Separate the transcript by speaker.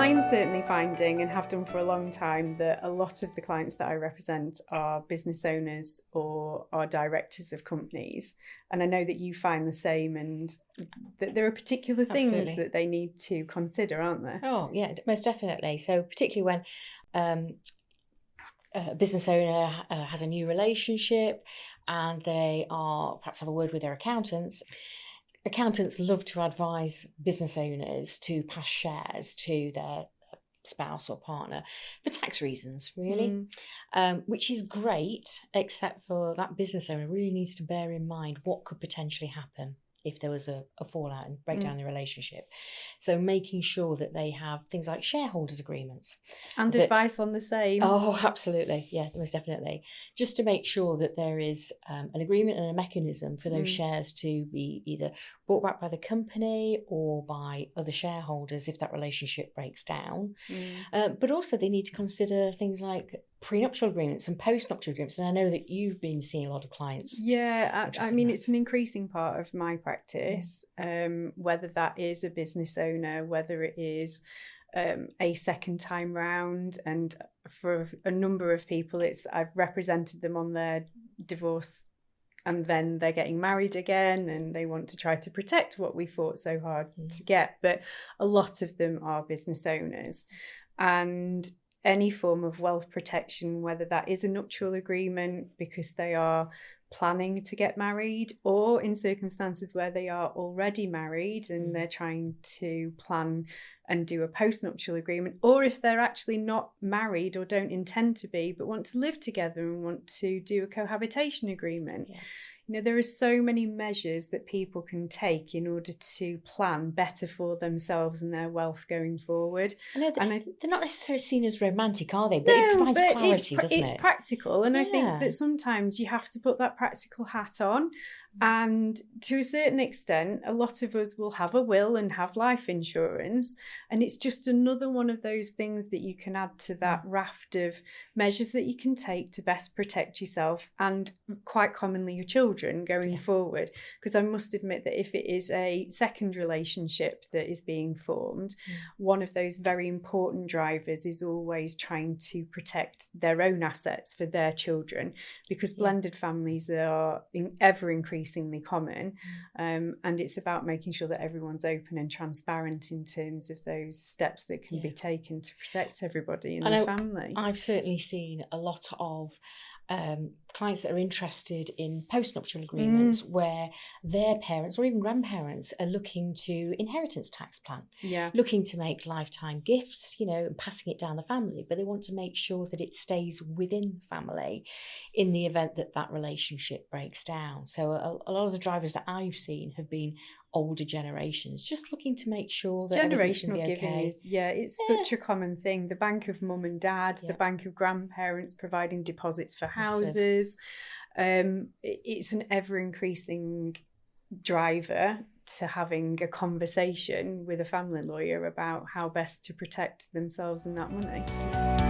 Speaker 1: I'm certainly finding, and have done for a long time, that a lot of the clients that I represent are business owners or are directors of companies. And I know that you find the same, and that there are particular things
Speaker 2: Absolutely.
Speaker 1: that they need to consider, aren't there?
Speaker 2: Oh, yeah, most definitely. So particularly when a business owner has a new relationship and they are perhaps have a word with their accountants. Accountants love to advise business owners to pass shares to their spouse or partner for tax reasons, really, which is great, except for that business owner really needs to bear in mind what could potentially happen if there was a fallout and breakdown in the relationship. So making sure that they have things like shareholders agreements.
Speaker 1: And advice on the same.
Speaker 2: Oh, absolutely. Yeah, most definitely. Just to make sure that there is an agreement and a mechanism for those shares to be either bought back by the company or by other shareholders if that relationship breaks down. But also they need to consider things like prenuptial agreements and postnuptial agreements. And I know that you've been seeing a lot of clients.
Speaker 1: Yeah, I mean, it's an increasing part of my practice, whether that is a business owner, whether it is a second time round. And for a number of people, I've represented them on their divorce and then they're getting married again and they want to try to protect what we fought so hard to get. But a lot of them are business owners. And any form of wealth protection, whether that is a nuptial agreement because they are planning to get married, or in circumstances where they are already married and they're trying to plan and do a postnuptial agreement, or if they're actually not married or don't intend to be but want to live together and want to do a cohabitation agreement. You know, there are so many measures that people can take in order to plan better for themselves and their wealth going forward.
Speaker 2: I know they're not necessarily seen as romantic, are they? But it provides clarity, doesn't it?
Speaker 1: It's practical. And I think that sometimes you have to put that practical hat on. And to a certain extent, a lot of us will have a will and have life insurance. And it's just another one of those things that you can add to that raft of measures that you can take to best protect yourself and quite commonly your children going forward. Because I must admit that if it is a second relationship that is being formed, one of those very important drivers is always trying to protect their own assets for their children, because blended families are ever increasingly common, and it's about making sure that everyone's open and transparent in terms of those steps that can be taken to protect everybody in the family.
Speaker 2: I've certainly seen a lot of clients that are interested in postnuptial agreements where their parents or even grandparents are looking to inheritance tax plan, looking to make lifetime gifts, you know, and passing it down the family, but they want to make sure that it stays within family in the event that that relationship breaks down. So a lot of the drivers that I've seen have been older generations, just looking to make sure that
Speaker 1: generational giving is it's such a common thing. The bank of mum and dad, the bank of grandparents providing deposits for houses. It's an ever increasing driver to having a conversation with a family lawyer about how best to protect themselves and that money.